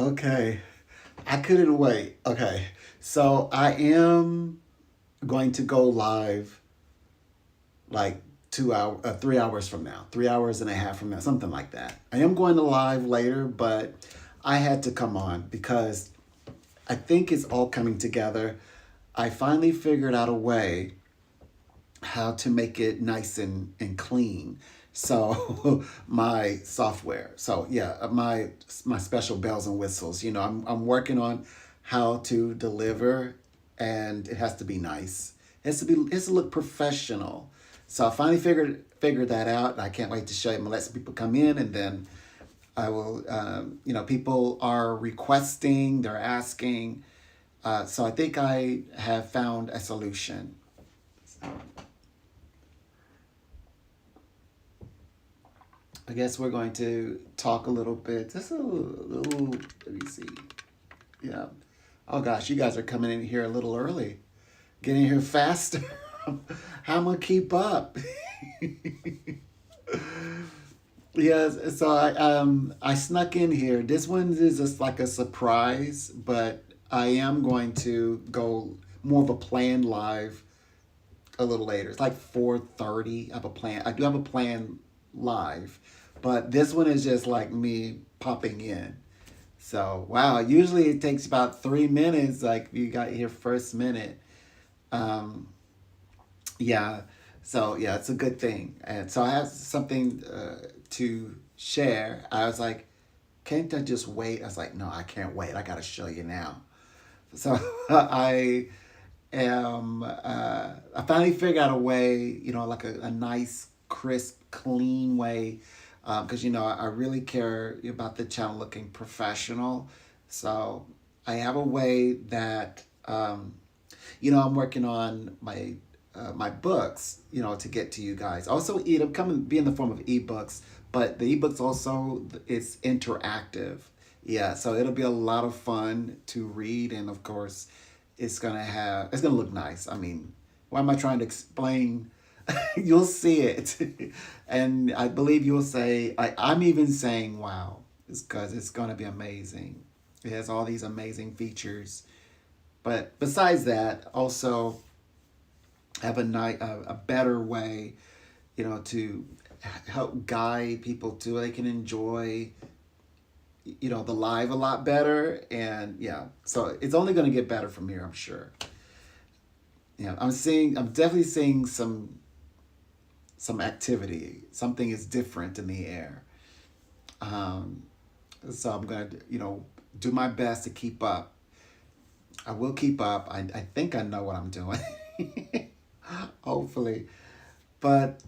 Okay. I couldn't wait. Okay. So I am going to go live like 2 hour, 3 hours from now, 3 hours and a half from now, something like that. I am going to live later, but I had to come on because I think it's all coming together. I finally figured out a way how to make it nice and clean. So my software. So yeah, my special bells and whistles. I'm working on how to deliver, and it has to be nice. It has to look professional. So I finally figured that out, and I can't wait to show you. I'm gonna let some people come in, and then I will. People are requesting, they're asking. So I think I have found a solution. I guess we're going to talk a little bit. Just a little, let me see. Yeah. Oh gosh, you guys are coming in here a little early. Getting here faster. How am I gonna keep up? Yes, so I snuck in here. This one is just like a surprise, but I am going to go more of a planned live a little later. It's like 4:30. I have a plan. I do have a plan live, but this one is just like me popping in. So wow, usually it takes about 3 minutes. Like you got your first minute. Um, yeah. So yeah, it's a good thing. And so I have something to share. I was like, can't I just wait? I was like, no, I can't wait. I got to show you now. So I finally figured out a way, like a nice, crisp, clean way, because I really care about the channel looking professional. So I have a way that I'm working on my books, to get to you guys. Also, it'll come and be in the form of ebooks, but the ebooks also it's interactive. Yeah, so it'll be a lot of fun to read, and of course, it's gonna look nice. I mean, why am I trying to explain? You'll see it, and I believe you'll say. I'm even saying, "Wow," it's because it's gonna be amazing. It has all these amazing features, but besides that, also have a better way, to help guide people to they can enjoy the live a lot better. And yeah, so it's only going to get better from here, I'm sure. I'm definitely seeing some activity. Something is different in the air. um so I'm going to do my best to keep up. I will keep up. I think I know what I'm doing. Hopefully. But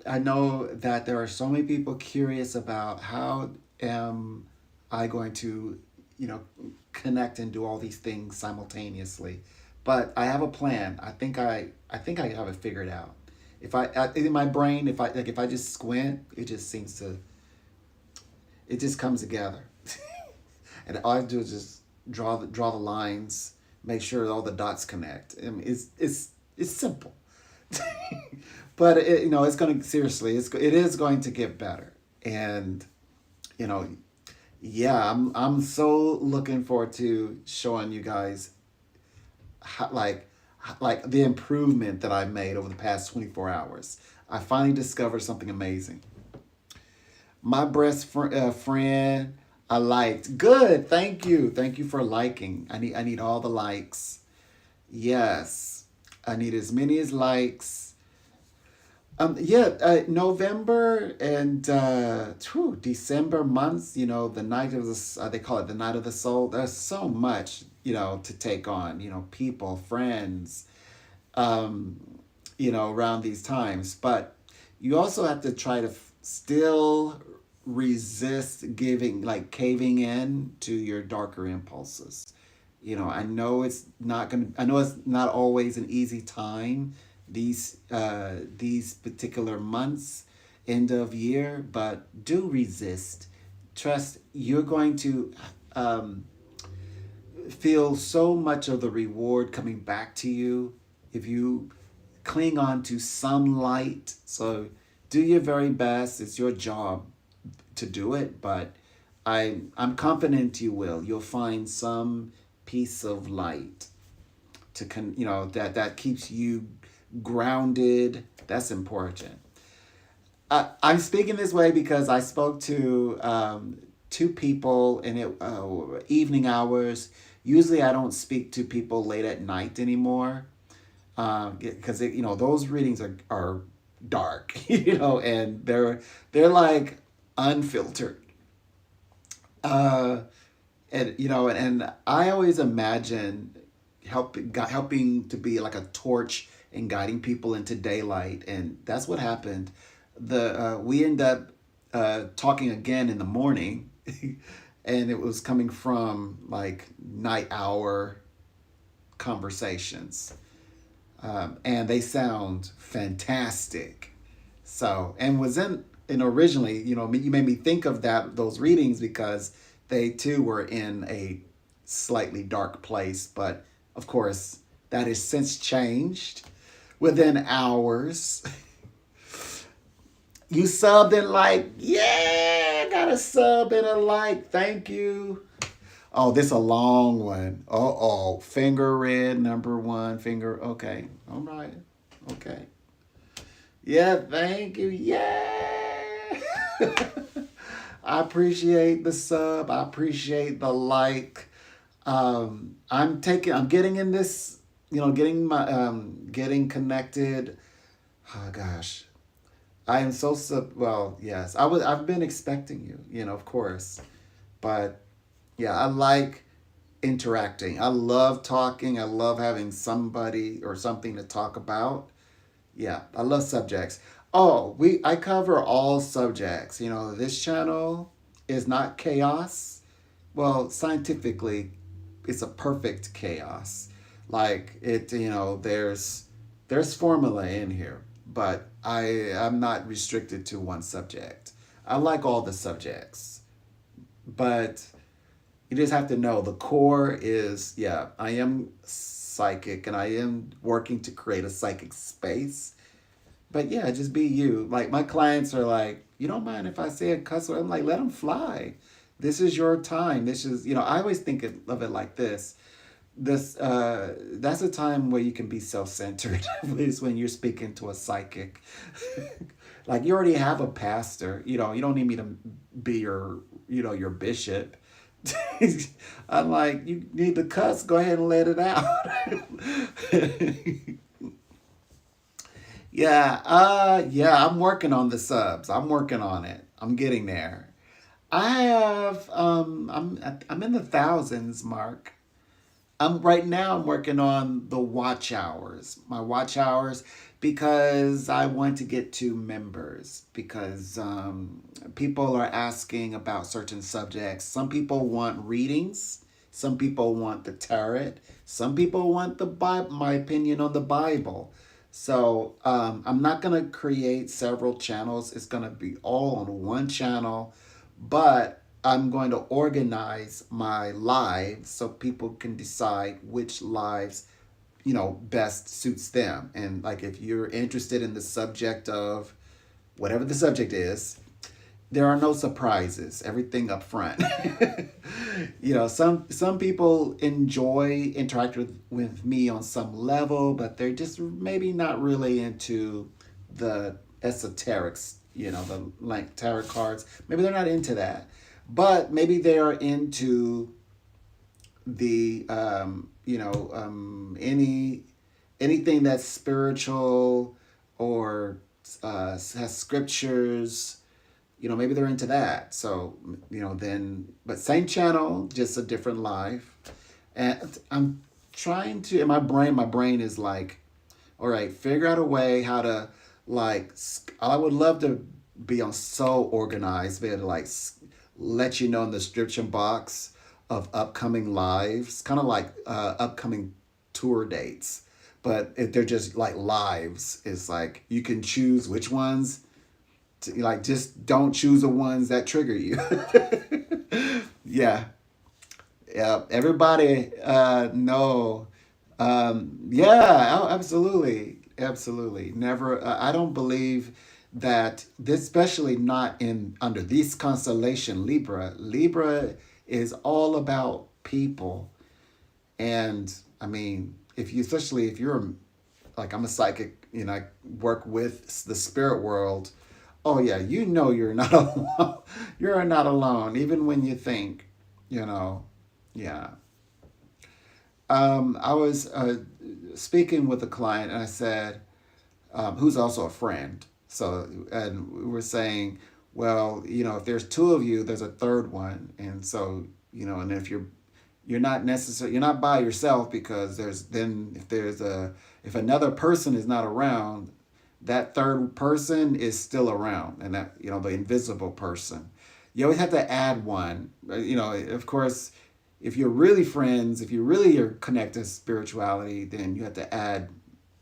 I know that there are so many people curious about how am I going to, you know, connect and do all these things simultaneously. But I have a plan. I think I have it figured out. If in my brain, if I just squint, it just comes together. And all I do is just draw the lines, make sure all the dots connect. I mean, it's simple. But it's going to seriously, it is going to get better. And you know yeah, I'm so looking forward to showing you guys how, like the improvement that I've made over the past 24 hours. I finally discovered something amazing. My friend, I liked. Good, thank you for liking. I need all the likes. Yes, I need as many as likes. Yeah, November and December months, the night of they call it the night of the soul. There's so much, to take on, people, friends, um, around these times. But you also have to try to still resist caving in to your darker impulses. I know it's not always an easy time, these particular months, end of year, but do resist. Trust you're going to um, feel so much of the reward coming back to you if you cling on to some light. So do your very best. It's your job to do it, but I'm confident you will. You'll find some piece of light to that keeps you grounded. That's important. I'm speaking this way because I spoke to two people in evening hours. Usually, I don't speak to people late at night anymore because those readings are dark, and they're like unfiltered. Uh, and I always imagine helping to be like a torch and guiding people into daylight, and that's what happened. The We end up talking again in the morning, and it was coming from like night hour conversations, and they sound fantastic. So, and was in and originally, you made me think of those readings because they too were in a slightly dark place, but of course that has since changed within hours. You subbed and like, yeah, I got a sub and a like. Thank you. Oh, this a long one. Oh, finger red number one finger. Okay, all right. Okay. Yeah, thank you. Yeah. I appreciate the sub. I appreciate the like. I'm getting in this, getting connected. Oh gosh. I am well, yes. I've been expecting you, of course. But yeah, I like interacting. I love talking. I love having somebody or something to talk about. Yeah, I love subjects. Oh, I cover all subjects. This channel is not chaos. Well, scientifically, it's a perfect chaos. Like there's formula in here, but I'm not restricted to one subject. I like all the subjects, but you just have to know the core is, yeah, I am psychic and I am working to create a psychic space. But yeah, just be you. Like my clients are like, you don't mind if I say a cuss word? I'm like, let them fly. This is your time. This is, I always think of it like this. That's a time where you can be self-centered is when you're speaking to a psychic. Like you already have a pastor, you don't need me to be your bishop. I'm like, you need to cuss, go ahead and let it out. Yeah, I'm working on the subs. I'm working on it. I'm getting there. I have I'm in the thousands mark. Right now I'm working on the watch hours. My watch hours because I want to get to members because people are asking about certain subjects. Some people want readings. Some people want the tarot. Some people want the Bible, my opinion on the Bible. So I'm not gonna create several channels. It's gonna be all on one channel, but I'm going to organize my lives so people can decide which lives, best suits them. And like if you're interested in the subject of whatever the subject is, there are no surprises. Everything up front. Some people enjoy interacting with me on some level, but they're just maybe not really into the esoterics, the like tarot cards. Maybe they're not into that. But maybe they are into the anything that's spiritual or has scriptures. Maybe they're into that. So then, but same channel, just a different life. And I'm trying to. In my brain is like, all right, figure out a way how to like. I would love to be on so organized, be able to like let you know in the description box of upcoming lives, kind of like upcoming tour dates. But if they're just like lives, it's like you can choose which ones. Like just don't choose the ones that trigger you. Yeah, yeah. Everybody, no. Yeah, absolutely, absolutely. Never. I don't believe that this, especially not in under this constellation Libra is all about people. And I mean, if you, especially if you're like, I'm a psychic, I work with the spirit world. Oh yeah, you're not alone. You're not alone, even when you think, you know, yeah. I was speaking with a client, and I said, who's also a friend. So, and we were saying, well, if there's two of you, there's a third one, and so, and if you're not necessarily, you're not by yourself, because if another person is not around, that third person is still around, and that, the invisible person. You always have to add one. Of course, if you're really friends, if you really are connected to spirituality, then you have to add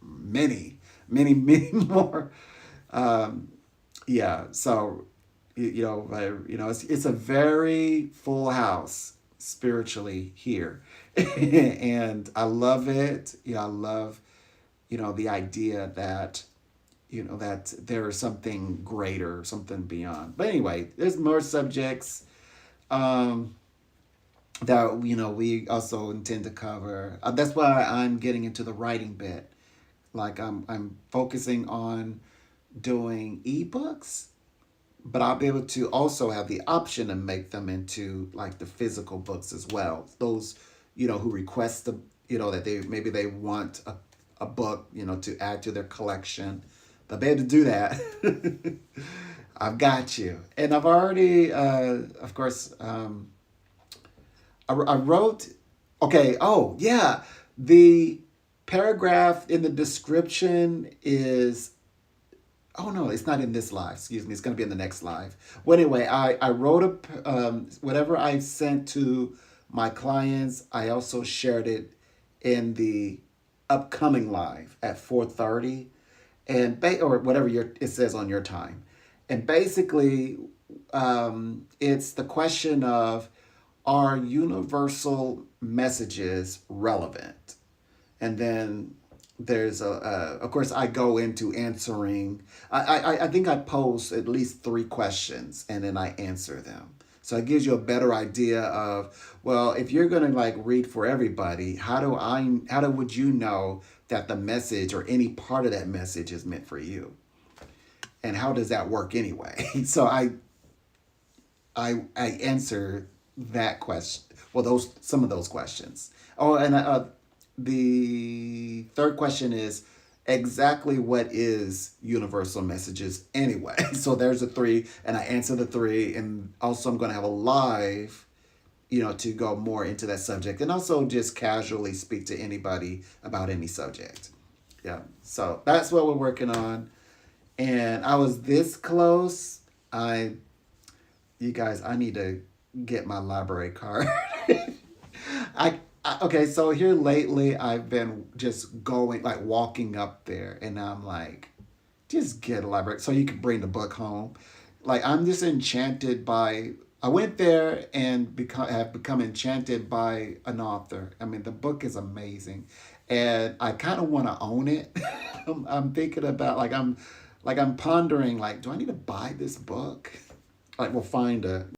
many, many, many more. Um, yeah. So, it's a very full house spiritually here, and I love it. I love, the idea that, that there is something greater, something beyond. But anyway, there's more subjects. Um, that we also intend to cover. That's why I'm getting into the writing bit. Like, I'm focusing on doing ebooks, but I'll be able to also have the option to make them into like the physical books as well. Those, who request that they want a book, to add to their collection. They'll be able to do that. I've got you. And I've already, of course, I wrote, okay, oh, yeah. The paragraph in the description is, oh no, it's not in this live. Excuse me, it's going to be in the next live. Well, anyway, I wrote whatever I sent to my clients, I also shared it in the upcoming live at 4:30, or whatever it says on your time. And basically, it's the question of, are universal messages relevant? And then there's of course, I go into answering. I think I pose at least three questions, and then I answer them. So it gives you a better idea of, well, if you're gonna like read for everybody, how would you know that the message or any part of that message is meant for you? And how does that work anyway? So I answer that question. Well, those some of those questions. Oh, and the third question is, exactly what is universal messages anyway? So there's the three, and I answer the three, and also I'm going to have a live, to go more into that subject, and also just casually speak to anybody about any subject. Yeah. So that's what we're working on, and I was this close. You guys, I need to get my library card. Okay, so here lately I've been just going, like walking up there, and I'm like, just get a library so you can bring the book home. Like, I'm just enchanted by. I went there and have become enchanted by an author. I mean, the book is amazing, and I kind of want to own it. I'm thinking about, like, I'm pondering, like, do I need to buy this book? Like, we'll find a